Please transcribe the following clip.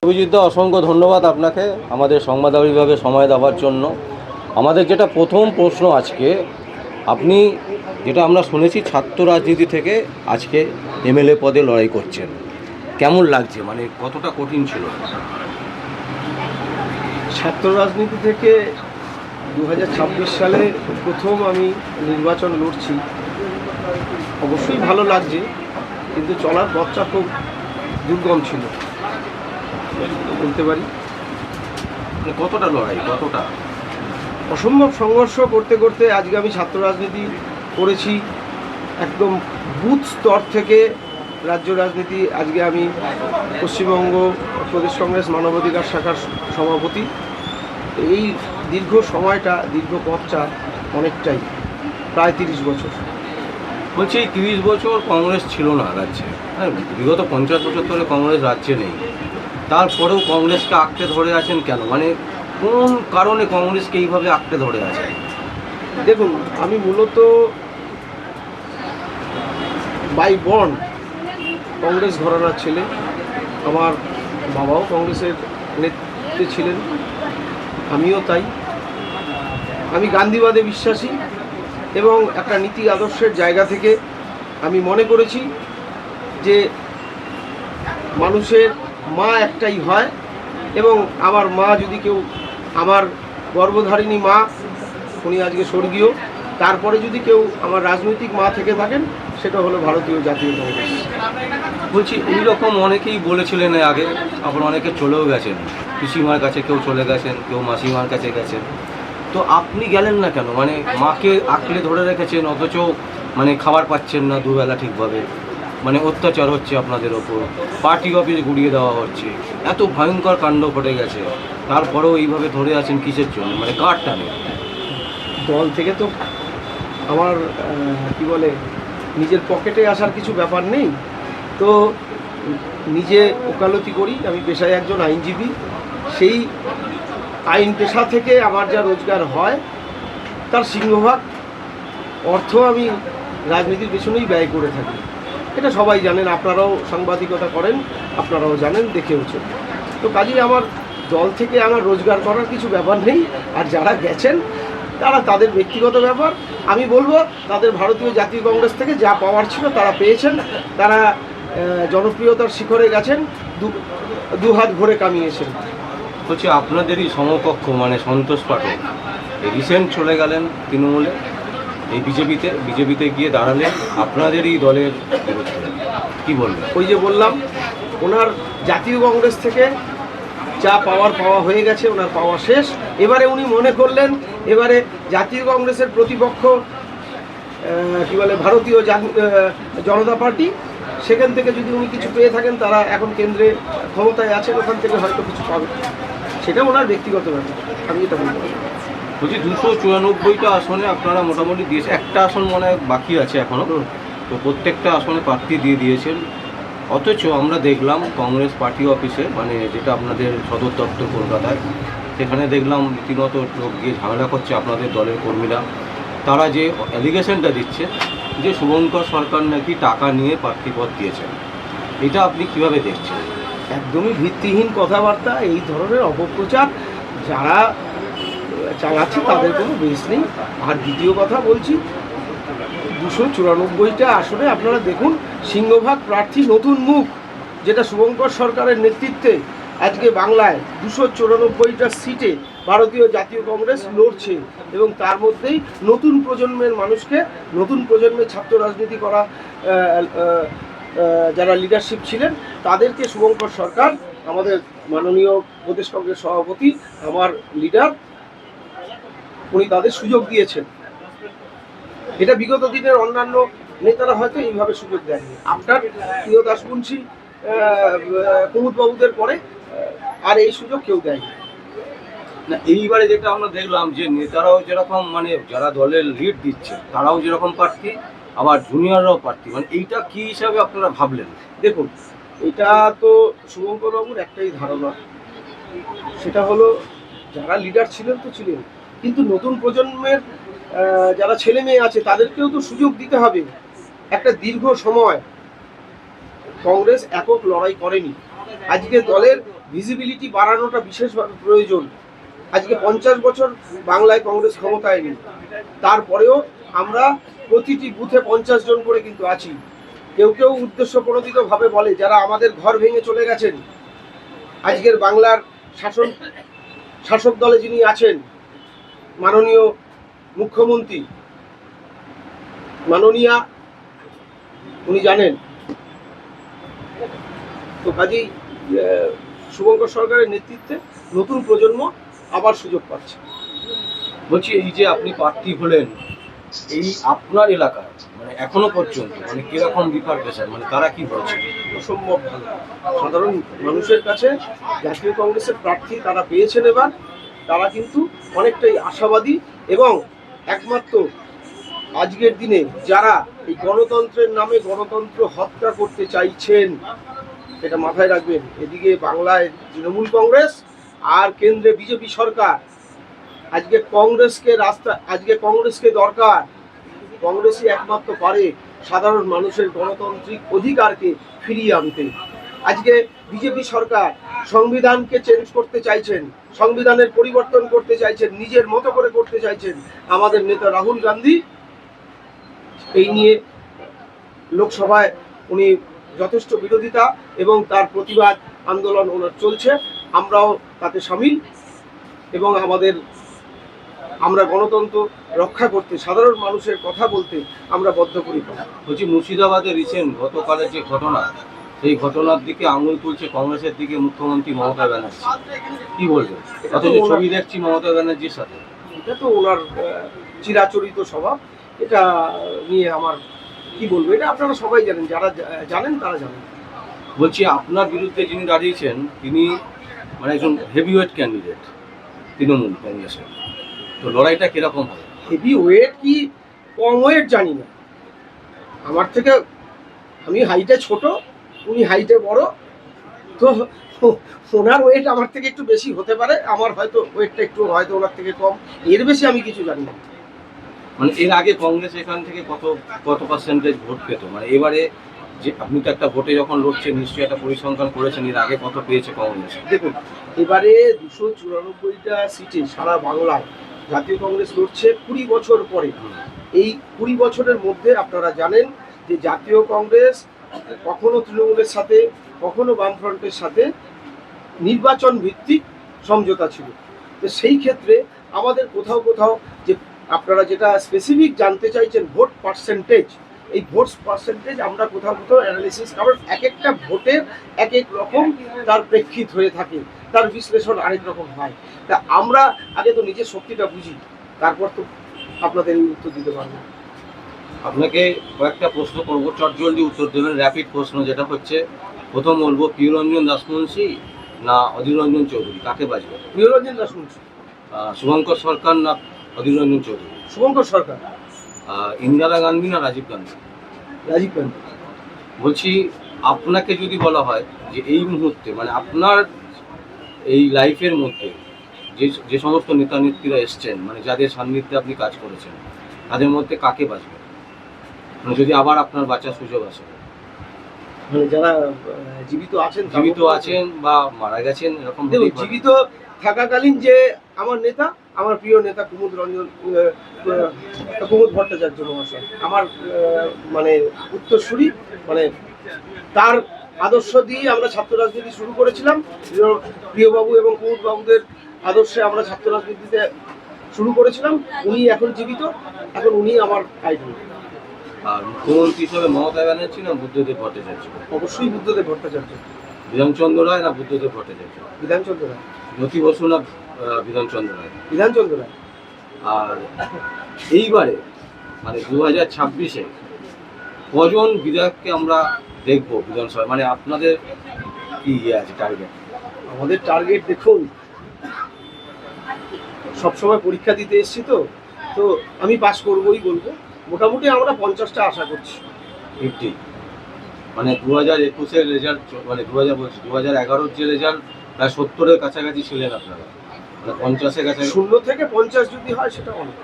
অভিজিৎ, অসংখ্য ধন্যবাদ আপনাকে আমাদের সংবাদ বিভাগে সময় দেওয়ার জন্য। আমাদের যেটা প্রথম প্রশ্ন আজকে, আপনি যেটা আমরা শুনেছি ছাত্র রাজনীতি থেকে আজকে এমএলএ পদে লড়াই করছেন, কেমন লাগছে? মানে কতটা কঠিন ছিল? ছাত্র রাজনীতি থেকে 2026 সালে প্রথম আমি নির্বাচন লড়ছি। অবশ্যই ভালো লাগছে, কিন্তু চলার পথটা খুব দুর্গম ছিল বলতে পারি। মানে কতটা লড়াই, কতটা অসম্ভব সংঘর্ষ করতে করতে আজকে আমি ছাত্র রাজনীতি করেছি, একদম বুথ স্তর থেকে রাজ্য রাজনীতি। আজকে আমি পশ্চিমবঙ্গ প্রদেশ কংগ্রেস মানবাধিকার শাখার সভাপতি। এই দীর্ঘ সময়টা, দীর্ঘ পথটা অনেকটাই, প্রায় 30 বছর। বলছি, এই 30 বছর কংগ্রেস ছিল না রাজ্যে, হ্যাঁ, বিগত 50 বছর ধরে কংগ্রেস রাজ্যে নেই, তারপরেও কংগ্রেসকে আঁকড়ে ধরে আছেন কেন? মানে কোন কারণে কংগ্রেসকে এইভাবে আঁকড়ে ধরে আছেন? দেখুন, আমি মূলত বাই বর্ন কংগ্রেস ঘরানার ছেলে। আমার বাবাও কংগ্রেসের নেতৃত্বে ছিলেন, আমিও তাই। আমি গান্ধীবাদে বিশ্বাসী এবং একটা নীতি আদর্শের জায়গা থেকে আমি মনে করেছি যে মানুষের মা একটাই হয়, এবং আমার মা যদি কেউ, আমার গর্ভধারিণী মা, উনি আজকে স্বর্গীয়, তারপরে যদি কেউ আমার রাজনৈতিক মা থেকে থাকেন, সেটা হলো ভারতীয় জাতীয় কংগ্রেস। বলছি, এইরকম অনেকেই বলেছিলেন আগে, আবার অনেকে চলেও গেছেন, পিসিমার কাছে কেউ চলে গেছেন, কেউ মাসিমার কাছে গেছেন, তো আপনি গেলেন না কেন? মানে মাকে আঁকড়ে ধরে রেখেছেন, অথচ মানে খাবার পাচ্ছেন না দুবেলা ঠিকভাবে, মানে অত্যাচার হচ্ছে আপনাদের ওপর, পার্টি অফিস গুড়িয়ে দেওয়া হচ্ছে, এত ভয়ঙ্কর কাণ্ড ঘটে গেছে, তারপরেও এইভাবে ধরে আছেন কিসের জন্য? মানে কার টানে? দল থেকে তো আমার কি বলে, নিজের পকেটে আসার কিছু ব্যাপার নেই। তো নিজে ওকালতি করি, আমি পেশায় একজন আইনজীবী। সেই আইন পেশা থেকে আমার যা রোজগার হয়, তার সিংহভাগ অর্থ আমি রাজনীতির পেছনেই ব্যয় করে থাকি। এটা সবাই জানেন, আপনারাও সাংবাদিকতা করেন, আপনারাও জানেন, দেখেওছেন। তো কাজেই আমার দল থেকে আমার রোজগার করার কিছু ব্যাপার নেই। আর যারা গেছেন তারা তাদের ব্যক্তিগত ব্যাপার। আমি বলবো, তাদের ভারতীয় জাতীয় কংগ্রেস থেকে যা পাওয়ার ছিল তারা পেয়েছেন। তারা জনপ্রিয়তার শিখরে গেছেন, দু হাত ভরে কামিয়েছেন। হচ্ছে আপনাদেরই সমকক্ষ মানে সন্তোষ পাঠক রিসেন্ট চলে গেলেন তৃণমূলে, এই বিজেপিতে গিয়ে দাঁড়ালেন আপনাদেরই দলের বিরুদ্ধে, কী বলবেন? ওই যে বললাম, ওনার জাতীয় কংগ্রেস থেকে যা পাওয়া হয়ে গেছে, ওনার পাওয়া শেষ। এবারে উনি মনে করলেন এবারে জাতীয় কংগ্রেসের প্রতিপক্ষ কি বলে, ভারতীয় জনতা পার্টি, সেখান থেকে যদি উনি কিছু পেয়ে থাকেন, তারা এখন কেন্দ্রে ক্ষমতায় আছেন, ওখান থেকে হয়তো কিছু পাবে, সেটা ওনার ব্যক্তিগত ব্যাপার। আমি এটা বলবো। বলছি, 294টা আসনে আপনারা মোটামুটি দিয়েছে, একটা আসন মনে হয় বাকি আছে এখনও, তো প্রত্যেকটা আসনে প্রার্থী দিয়ে দিয়েছেন। অথচ আমরা দেখলাম কংগ্রেস পার্টি অফিসে, মানে যেটা আপনাদের সদর দপ্তর কলকাতায়, সেখানে দেখলাম রীতিমতো লোক গিয়ে ঝামেলা করছে আপনাদের দলের কর্মীরা। তারা যে অ্যালিগেশনটা দিচ্ছে যে শুভঙ্কর সরকার নাকি টাকা নিয়ে প্রার্থীপদ দিয়েছেন, এটা আপনি কিভাবে দেখছেন? একদমই ভিত্তিহীন কথাবার্তা। এই ধরনের অপপ্রচার যারা চালাচ্ছে তাদের কোনো বেশ নেই। আর দ্বিতীয় কথা বলছি, 294টা আসনে আপনারা দেখুন, সিংহভাগ প্রার্থী নতুন মুখ, যেটা শুভঙ্কর সরকারের নেতৃত্বে আজকে বাংলায় 294টা সিটে ভারতীয় জাতীয় কংগ্রেস লড়ছে। এবং তার মধ্যেই নতুন প্রজন্মের মানুষকে, নতুন প্রজন্মের ছাত্র রাজনীতি করা যারা লিডারশিপ ছিলেন, তাদেরকে শুভঙ্কর সরকার, আমাদের মাননীয় প্রদেশ কংগ্রেস সভাপতি, আমার লিডার, উনি তাদের সুযোগ দিয়েছেন। এটা বিগত দিনের অন্যান্য নেতারা হয়তো এইভাবে সুযোগ দেয়নি। আপনার প্রিয় দাসবংশী কুমুদবাবুদের পরে আর এই সুযোগ কেউ দেয়নি। না, এইবারে যেটা আমরা দেখলাম যে নেতারাও যেরকম, মানে যারা দলের লিড দিচ্ছে তারাও যেরকম প্রার্থী, আবার জুনিয়ররাও প্রার্থী, মানে এইটা কী হিসাবে আপনারা ভাবলেন? দেখুন, এটা তো শুভঙ্করবাবুর একটাই ধারণা, সেটা হলো যারা লিডার ছিলেন তো ছিলেন, কিন্তু নতুন প্রজন্মের যারা ছেলে মেয়ে আছে তাদেরকেও তো সুযোগ দিতে হবে। একটা দীর্ঘ সময় কংগ্রেস একক লড়াই করেনি। আজকে দলের ভিজিবিলিটি বাড়ানোটা বিশেষভাবে প্রয়োজন। আজকে 50 বছর বাংলায় কংগ্রেস ক্ষমতায় নেই, তারপরেও আমরা প্রতিটি বুথে 50 জন করে কিন্তু আছি। কেউ কেউ উদ্দেশ্য প্রণোদিতভাবে বলে, যারা আমাদের ঘর ভেঙে চলে গেছেন, আজকের বাংলার শাসক দলে যিনি আছেন, মাননীয় মুখ্যমন্ত্রী, মাননীয়া, উনি জানেন তো। কাজেই শুভঙ্কর সরকারের নেতৃত্বে নতুন প্রজন্ম আবার সুযোগ পাচ্ছে। বলছি, এই যে আপনি প্রার্থী হলেন, এই আপনার এলাকায় মানে এখনো পর্যন্ত মানে কিরকম রিপারকেশন, মানে তারা কি বলছে? অসম্ভব ভালো। সাধারণ মানুষের কাছে জাতীয় কংগ্রেসের প্রার্থী তারা পেয়েছেন, এবার তারা কিন্তু অনেকটাই আশাবাদী। এবং একমাত্র আজকের দিনে যারা এই গণতন্ত্রের নামে গণতন্ত্র হত্যা করতে চাইছেন, এটা মাথায় রাখবেন, এদিকে বাংলায় তৃণমূল কংগ্রেস আর কেন্দ্রে বিজেপি সরকার। আজকে কংগ্রেসকে দরকার। কংগ্রেসই একমাত্র পারে সাধারণ মানুষের গণতান্ত্রিক অধিকারকে ফিরিয়ে আনতে। আজকে বিজেপি সরকার সংবিধানকে চেঞ্জ করতে চাইছেন, সংবিধানের পরিবর্তন করতে চাইছেন, নিজের মতো করে করতে চাইছেন। আমাদের নেতা রাহুল গান্ধী এই নিয়ে লোকসভায় উনি যথেষ্ট বিরোধিতা এবং তার প্রতিবাদ আন্দোলন ওনার চলছে। আমরাও তাতে সামিল এবং আমরা গণতন্ত্র রক্ষা করতে, সাধারণ মানুষের কথা বলতে আমরা বদ্ধপরিকর। বলছি, মুর্শিদাবাদে রিসেন্ট গতকালের যে ঘটনা, সেই ঘটনার দিকে আঙুল তুলছে কংগ্রেসের দিকে মুখ্যমন্ত্রী মমতা ব্যানার্জি, কি বলবেন? অথচ ছবি দেখছি মমতা ব্যানার্জির সাথে। এটা তো ওনার চিরাচরিত স্বভাব, এটা নিয়ে আমার কি বলবো, এটা আপনারা সবাই জানেন, যারা জানেন তারা জানেন। বলছি, আপনার বিরুদ্ধে যিনি দাঁড়িয়েছেন তিনি মানে একজন হেভিওয়েট ক্যান্ডিডেট তৃণমূল কংগ্রেসের, তো লড়াইটা কিরকম হবে? হেভি ওয়েট কি কম ওয়েট জানি না, আমার থেকে আমি হাইটে ছোট, উনি হাইটে বড়, তো ওনার ওয়েট আমার থেকে একটু বেশি হতে পারে, আমার হয়তো ওয়েটটা একটু হয়তো ওনার থেকে কম, এর বেশি আমি কিছু জানি না। মানে এর আগে কংগ্রেস এখান থেকে কত পার্সেন্টেজ ভোট পেত? মানে এবারে যে আপনি তো একটা ভোটে যখন লড়ছেন, নিশ্চয়ই একটা পরিসংখ্যান করেছেন, এর আগে কত পেয়েছে কংগ্রেস? দেখুন, এবারে 294টা সিটে সারা বাংলায় জাতীয় কংগ্রেস লড়ছে 20 বছর পরে। এই 20 বছরের মধ্যে আপনারা জানেন যে জাতীয় কংগ্রেস কখনো তৃণমূলের সাথে, কখনো বামফ্রন্টের সাথে নির্বাচন ভিত্তিক সমঝোতা ছিল। তো সেই ক্ষেত্রে আমাদের কোথাও কোথাও, যে আপনারা যেটা স্পেসিফিক জানতে চাইছেন ভোট পার্সেন্টেজ, এই ভোট পার্সেন্টেজ আমরা কোথাও কোথাও অ্যানালিসিস, কারণ এক একটা ভোটের এক এক রকম তার প্রেক্ষিত হয়ে থাকে, তার বিশ্লেষণ আরেক রকম হয়। তা আমরা আগে তো নিজের শক্তিটা বুঝি, তারপর তো আপনাদের উত্তর দিতে পারবো। আপনাকে কয়েকটা প্রশ্ন করবো, চটজলদি উত্তর দেবেন, র্যাপিড প্রশ্ন। যেটা হচ্ছে, প্রথম বলবো, প্রিয়রঞ্জন দাসমুন্সী না অধীর রঞ্জন চৌধুরী, কাকে বাঁচবে? প্রিয়রঞ্জন দাসমুন্সী। শুভঙ্কর সরকার না অধীর রঞ্জন চৌধুরী? শুভঙ্কর সরকার। ইন্দিরা গান্ধী না রাজীব গান্ধী? রাজীব গান্ধী। বলছি, আপনাকে যদি বলা হয় যে এই মুহূর্তে মানে আপনার এই লাইফের মধ্যে যে সমস্ত নেতা নেত্রীরা এসছেন, মানে যাদের সান্নিধ্যে আপনি কাজ করেছেন, তাদের মধ্যে কাকে বাঁচবে? মানে যদি আবার আপনার বাঁচার সুযোগ আসে, মানে যারা জীবিত আছেন বা মারা গেছেন, এরকম? দেখুন, জীবিত থাকাকালীন যে আমার নেতা, আমার প্রিয় নেতা কুমুদ ভট্টাচার্য মহাশয়, আমার মানে উত্তরসূরি, মানে তার আদর্শ দিয়ে আমরা ছাত্র রাজনীতি শুরু করেছিলাম। প্রিয়বাবু এবং কুমুদ বাবুদের আদর্শে আমরা ছাত্র রাজনীতিতে শুরু করেছিলাম। উনি এখন জীবিত, এখন উনি আমার আইডল। আর মুখ্যমন্ত্রী হিসেবে মমতা ব্যানার্জি না বুদ্ধদেব ভট্টাচার্য? অবশ্যই বুদ্ধদেব ভট্টাচার্য। বিধানচন্দ্র রায় না বুদ্ধদেব ভট্টাচার্য? বিধানচন্দ্র রায়। জ্যোতি বসু না বিধানচন্দ্র রায়? বিধানচন্দ্র রায়। আর এইবারে মানে 2026-এ কজন বিধায়ককে আমরা দেখবো বিধানসভায়? মানে আপনাদের কি আছে টার্গেট? আমাদের টার্গেট, দেখুন, সবসময় পরীক্ষা দিতে এসেছি, তো আমি পাস করবোই বলবো। মোটামুটি আমরা 50টা আশা করছি। 50? মানে 2021-এর রেজাল্ট, মানে 2011-র যে রেজাল্ট, প্রায় 70-এর কাছাকাছি ছিলেন আপনারা, মানে 50-এর কাছাকাছি। 0 থেকে 50 যদি হয় সেটা অনেক।